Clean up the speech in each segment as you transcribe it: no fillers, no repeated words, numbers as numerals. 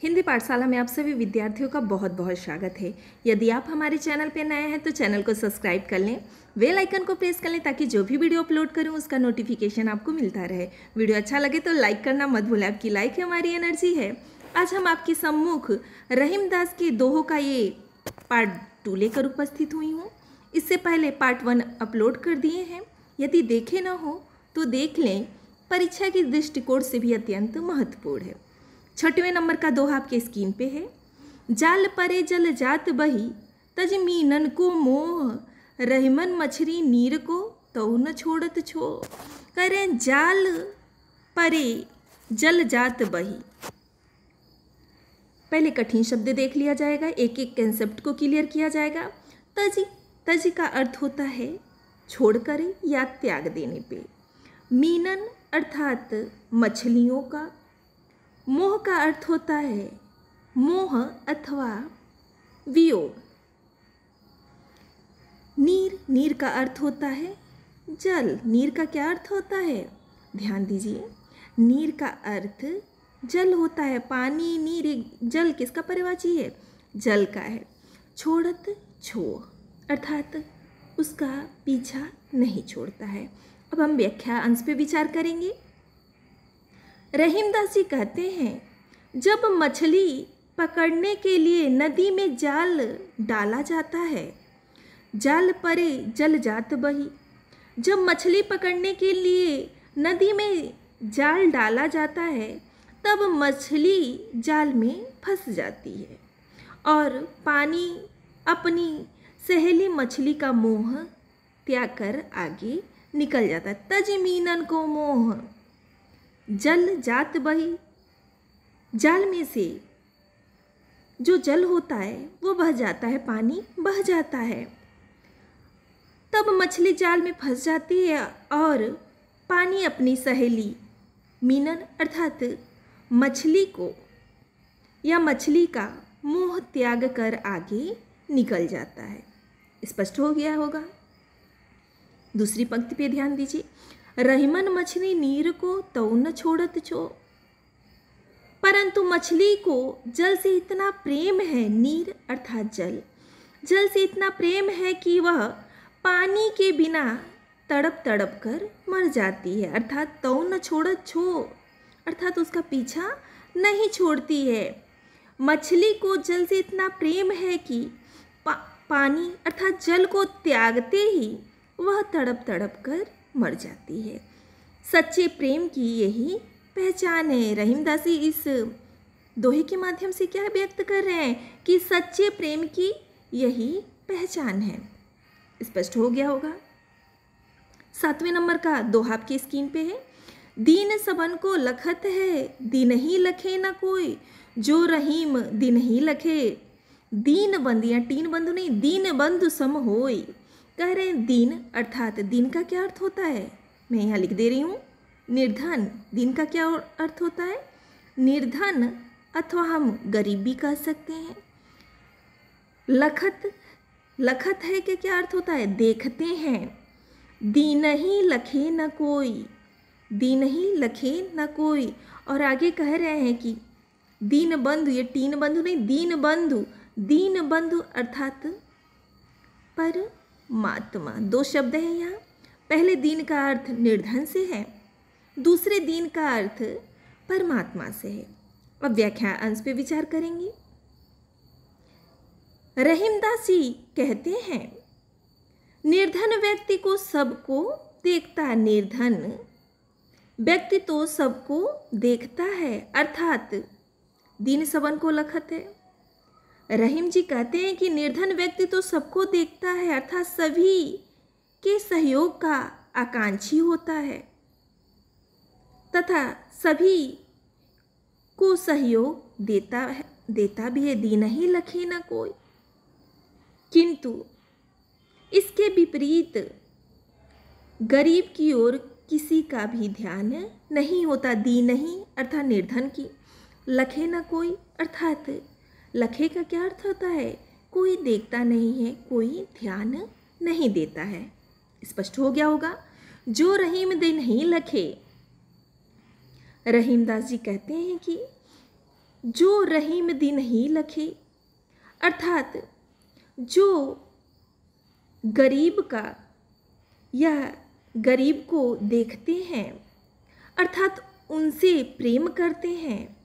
हिंदी पाठशाला में आप सभी विद्यार्थियों का बहुत बहुत स्वागत है। यदि आप हमारे चैनल पर नए हैं तो चैनल को सब्सक्राइब कर लें, बेल आइकन को प्रेस कर लें ताकि जो भी वीडियो अपलोड करूं उसका नोटिफिकेशन आपको मिलता रहे। वीडियो अच्छा लगे तो लाइक करना मत भूलें, आपकी लाइक ही हमारी एनर्जी है। आज हम आपके सम्मुख रहीमदास के दोहों का ये पार्ट 2 लेकर उपस्थित हुई हूँ। इससे पहले पार्ट 1 अपलोड कर दिए हैं, यदि देखे ना हो तो देख लें, परीक्षा के दृष्टिकोण से भी अत्यंत महत्वपूर्ण है। 6वें नंबर का दोहा आपके स्क्रीन पे है। जाल परे जल जात बही तज मीनन को मोह, रहीमन मछरी नीर को तऊ न छोड़त छो। करें जाल परे जल जात बही। पहले कठिन शब्द देख लिया जाएगा, एक एक कंसेप्ट को क्लियर किया जाएगा। तज का अर्थ होता है छोड़ कर या त्याग देने पे। मीनन अर्थात मछलियों का। मोह का अर्थ होता है मोह अथवा वियोग। नीर का अर्थ होता है जल। नीर का क्या अर्थ होता है, ध्यान दीजिए, नीर का अर्थ जल होता है। पानी नीर जल किसका पर्यायवाची है, जल का है। छोड़त छो अर्थात उसका पीछा नहीं छोड़ता है। अब हम व्याख्या अंश पे विचार करेंगे। रहीमदास जी कहते हैं, जब मछली पकड़ने के लिए नदी में जाल डाला जाता है, जाल परे जल जात बही। जब मछली पकड़ने के लिए नदी में जाल डाला जाता है तब मछली जाल में फंस जाती है और पानी अपनी सहेली मछली का मोह त्याग कर आगे निकल जाता है। तज मीनन को मोह जल जात बही। जाल में से जो जल होता है वो बह जाता है, पानी बह जाता है। तब मछली जाल में फंस जाती है और पानी अपनी सहेली मीनन अर्थात मछली को या मछली का मोह त्याग कर आगे निकल जाता है। स्पष्ट हो गया होगा। दूसरी पंक्ति पे ध्यान दीजिए। रहीमन मछली नीर को तऊ न छोड़त छो। परंतु मछली को जल से इतना प्रेम है, नीर अर्थात जल से इतना प्रेम है कि वह पानी के बिना तड़प तड़प कर मर जाती है। अर्थात तऊ न छोड़त छो अर्थात उसका पीछा नहीं छोड़ती है। मछली को जल से इतना प्रेम है कि पानी अर्थात जल को त्यागते ही वह तड़प तड़प कर मर जाती है। सच्चे प्रेम की यही पहचान है। रहीमदास जी इस दोहे के माध्यम से क्या व्यक्त कर रहे हैं कि सच्चे प्रेम की यही पहचान है। स्पष्ट हो गया होगा। 7वें नंबर का दोहा आपकी स्क्रीन पे है। दीन सबन को लखत है, दिन ही लखे न कोई, जो रहीम दिन ही लखे। दीन बंधु या तीन बंधु नहीं, दीन बंधु सम होई। कह रहे हैं दीन अर्थात दीन का क्या अर्थ होता है, मैं यहाँ लिख दे रही हूँ, निर्धन। दीन का क्या अर्थ होता है, निर्धन अथवा हम गरीब भी कह सकते हैं। लखत है कि क्या अर्थ होता है, देखते हैं। दीन ही लखे न कोई, दीन ही लखे न कोई। और आगे कह रहे हैं कि दीन बंधु, ये तीन बंधु नहीं, दीन बंधु अर्थात परमात्मा। 2 शब्द हैं यहाँ। पहले दीन का अर्थ निर्धन से है, दूसरे दीन का अर्थ परमात्मा से है। अब व्याख्या अंश पे विचार करेंगे। रहीमदास जी कहते हैं, निर्धन व्यक्ति को सबको देखता, निर्धन व्यक्ति तो सबको देखता है अर्थात दीन सबन को लखत है। रहीम जी कहते हैं कि निर्धन व्यक्ति तो सबको देखता है अर्थात सभी के सहयोग का आकांक्षी होता है तथा सभी को सहयोग देता भी है। दीन ही लखे न कोई। किंतु इसके विपरीत गरीब की ओर किसी का भी ध्यान नहीं होता। दीन ही अर्थात निर्धन की, लखे न कोई अर्थात लखे का क्या अर्थ होता है, कोई देखता नहीं है, कोई ध्यान नहीं देता है। स्पष्ट हो गया होगा। जो रहीम दिन नहीं लखे, रहीमदास जी कहते हैं कि जो रहीम दिन ही लखे, अर्थात जो गरीब का या गरीब को देखते हैं, अर्थात उनसे प्रेम करते हैं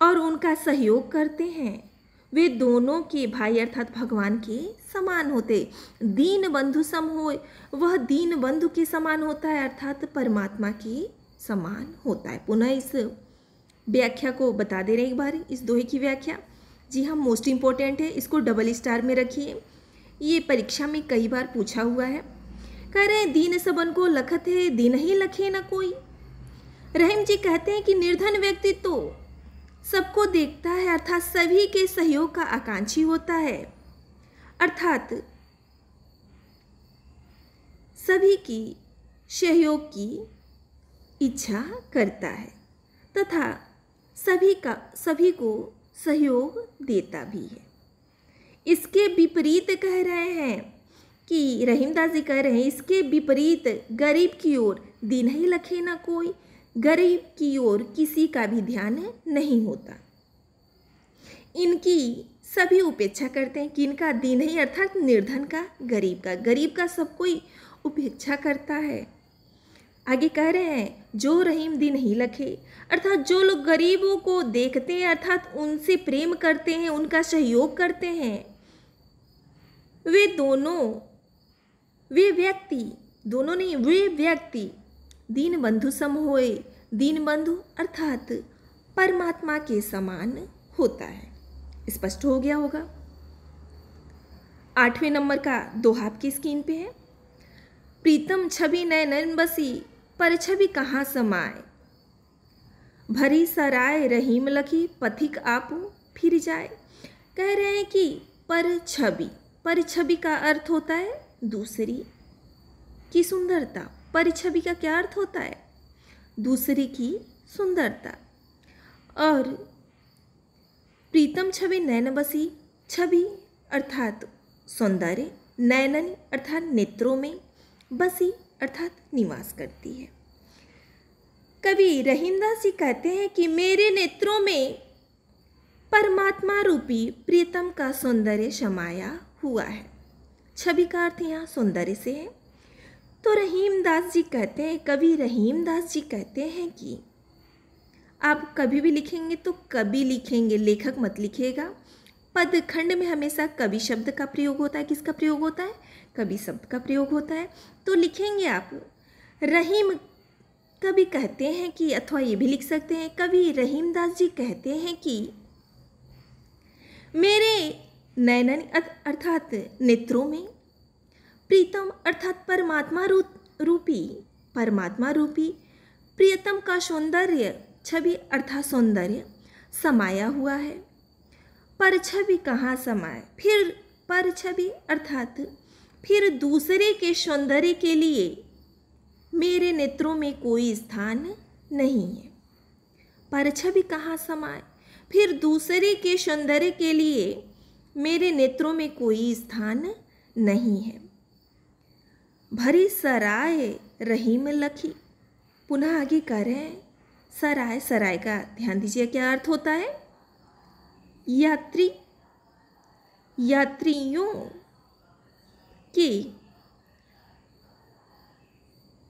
और उनका सहयोग करते हैं, वे दोनों के भाई अर्थात भगवान के समान होते। दीन बंधु सम होए, वह दीन बंधु के समान होता है अर्थात परमात्मा के समान होता है। पुनः इस व्याख्या को बता दे रहे हैं एक बार, इस दोहे की व्याख्या। जी हाँ, मोस्ट इम्पोर्टेंट है, इसको डबल स्टार में रखिए, ये परीक्षा में कई बार पूछा हुआ है। कह रहे हैं दीन सबन को लखत है, दीन ही लखे न कोई। रहीम जी कहते हैं कि निर्धन व्यक्ति तो सबको देखता है अर्थात सभी के सहयोग का आकांक्षी होता है, अर्थात सभी की सहयोग की इच्छा करता है तथा सभी को सहयोग देता भी है। इसके विपरीत कह रहे हैं कि रहीमदास जी कह रहे हैं, इसके विपरीत गरीब की ओर दीन ही लखे ना कोई, गरीब की ओर किसी का भी ध्यान नहीं होता। इनकी सभी उपेक्षा करते हैं, कि इनका दीन ही अर्थात निर्धन का, गरीब का सब कोई उपेक्षा करता है। आगे कह रहे हैं जो रहीम दिन ही लखे, अर्थात जो लोग गरीबों को देखते हैं अर्थात उनसे प्रेम करते हैं, उनका सहयोग करते हैं, वे व्यक्ति दीन बंधु सम होए, दीन बंधु अर्थात परमात्मा के समान होता है। स्पष्ट हो गया होगा। 8वें नंबर का दोहा आपकी स्क्रीन पे है। प्रीतम छवि नयन बसी, पर छवि कहाँ समाए, भरी सराय रहीम लखी, पथिक आपो फिर जाए। कह रहे हैं कि पर छवि का अर्थ होता है दूसरी की सुंदरता। पर छवि का क्या अर्थ होता है? दूसरी की सुंदरता। और प्रीतम छवि नयन बसी, छवि अर्थात सौंदर्य, नयनन अर्थात नेत्रों में, बसी अर्थात निवास करती है। कवि रहीमदास जी कहते हैं कि मेरे नेत्रों में परमात्मा रूपी प्रीतम का सौंदर्य समाया हुआ है। छवि का अर्थ यहाँ सौंदर्य से है। तो रहीमदास जी कहते हैं, कवि रहीमदास जी कहते हैं कि आप कभी भी लिखेंगे तो कवि लिखेंगे, लेखक मत लिखिएगा। पद खंड में हमेशा कवि शब्द का प्रयोग होता है। किसका प्रयोग होता है? कवि शब्द का प्रयोग होता है। तो लिखेंगे आप रहीम, कवि कहते हैं कि, अथवा ये भी लिख सकते हैं, कवि रहीमदास जी कहते हैं कि मेरे नयनन अर्थात नेत्रों में, प्रीतम अर्थात परमात्मा रूपी प्रियतम का सौंदर्य, छवि अर्थात सौंदर्य समाया हुआ है। पर छवि कहाँ समाए? फिर पर छवि अर्थात फिर दूसरे के सौंदर्य के लिए मेरे नेत्रों में कोई स्थान नहीं है। पर छवि कहाँ समाए? फिर दूसरे के सौंदर्य के लिए मेरे नेत्रों में कोई स्थान नहीं है। भरी सराय रहीम लखी। पुनः आगे कह रहे हैं सराय का ध्यान दीजिए क्या अर्थ होता है? यात्रियों के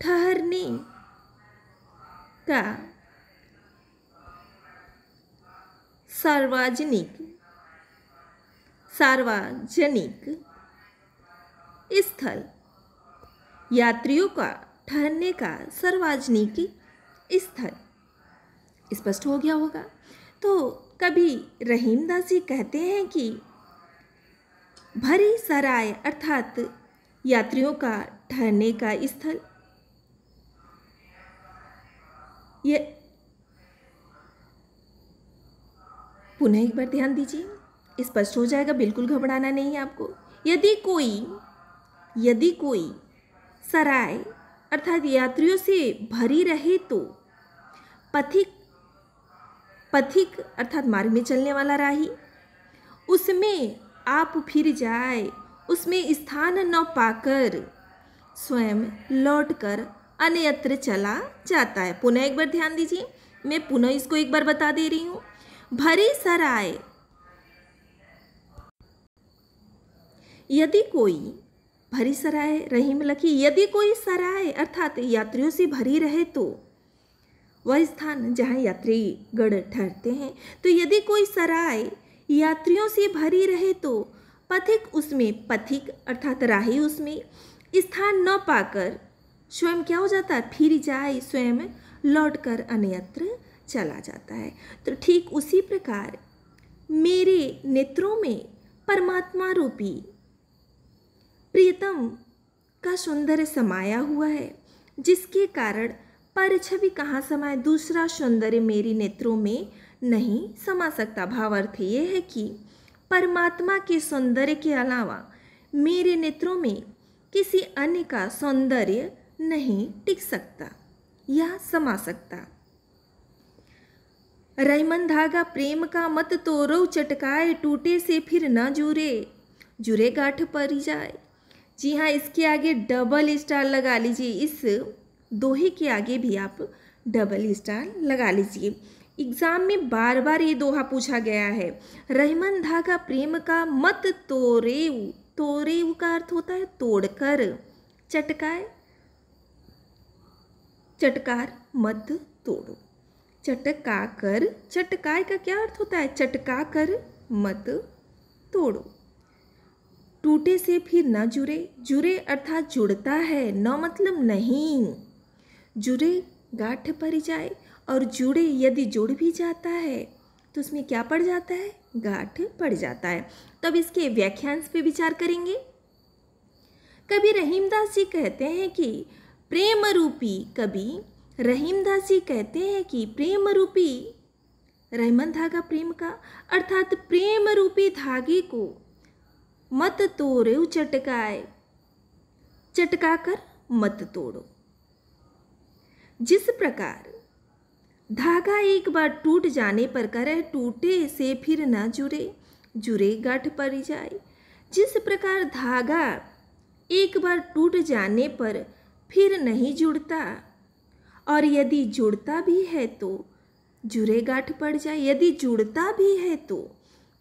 ठहरने का सार्वजनिक स्थल, यात्रियों का ठहरने का सार्वजनिक स्थल। स्पष्ट हो गया होगा। तो कभी रहीमदास जी कहते हैं कि भरी सराय अर्थात यात्रियों का ठहरने का स्थल, ये पुनः एक बार ध्यान दीजिए, स्पष्ट हो जाएगा, बिल्कुल घबराना नहीं है आपको। यदि कोई सराय अर्थात यात्रियों से भरी रहे तो पथिक अर्थात मार्ग में चलने वाला राही उसमें आप फिर जाए, उसमें स्थान न पाकर स्वयं लौटकर अन्यत्र चला जाता है। पुनः एक बार ध्यान दीजिए, मैं पुनः इसको एक बार बता दे रही हूँ। भरी सराय, यदि कोई, भरी सराय रहीम लखी, यदि कोई सराय अर्थात यात्रियों से भरी रहे तो वह स्थान जहाँ यात्रीगण ठहरते हैं, तो यदि कोई सराय यात्रियों से भरी रहे तो पथिक उसमें, पथिक अर्थात राही उसमें स्थान न पाकर स्वयं क्या हो जाता है, फिर जाए, स्वयं लौटकर अन्यत्र चला जाता है। तो ठीक उसी प्रकार मेरे नेत्रों में परमात्मा रूपी प्रियतम का सौंदर्य समाया हुआ है, जिसके कारण पर छवि कहाँ समाये, दूसरा सौंदर्य मेरे नेत्रों में नहीं समा सकता। भावार्थ ये है कि परमात्मा के सौंदर्य के अलावा मेरे नेत्रों में किसी अन्य का सौंदर्य नहीं टिक सकता या समा सकता। रईमन धागा प्रेम का मत तोरो चटकाए, टूटे से फिर न जुरे, जुरे गांठ पर जाए। जी हाँ, इसके आगे डबल स्टार लगा लीजिए, इस दोहे के आगे भी आप डबल स्टार लगा लीजिए। एग्जाम में बार बार ये दोहा पूछा गया है। रईमन धागा प्रेम का मत तोरेऊ, तोरेऊ का अर्थ होता है तोड़कर, चटकाए, चटकार मत तोड़ो, चटका कर, चटकाए का क्या अर्थ होता है, चटका कर मत तोड़ो। टूटे से फिर न जुड़े, जुड़े अर्थात जुड़ता है, न मतलब नहीं, जुड़े गांठ पर जाए, और जुड़े यदि जुड़ भी जाता है तो उसमें क्या पड़ जाता है, गांठ पड़ जाता है। तब इसके व्याख्यांश पे विचार करेंगे। कवि रहीमदास जी कहते हैं कि प्रेम रूपी, कवि रहीमदास जी कहते हैं कि प्रेम रूपी रईमन धागा प्रेम का अर्थात प्रेम रूपी धागे को मत तोड़ो चटकाए, चटका कर मत तोड़ो। जिस प्रकार धागा एक बार टूट जाने पर करे, टूटे से फिर ना जुड़े, जुड़े गांठ पर जाए। जिस प्रकार धागा एक बार टूट जाने पर फिर नहीं जुड़ता, और यदि जुड़ता भी है तो जुड़े गांठ पड़ जाए, यदि जुड़ता भी है तो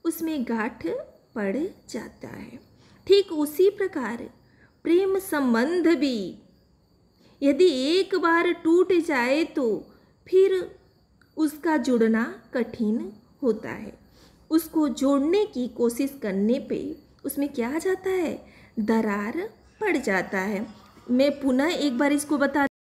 उसमें गांठ पड़ जाता है। ठीक उसी प्रकार प्रेम संबंध भी यदि एक बार टूट जाए तो फिर उसका जुड़ना कठिन होता है। उसको जोड़ने की कोशिश करने पे उसमें क्या आ जाता है, दरार पड़ जाता है। मैं पुनः एक बार इसको बता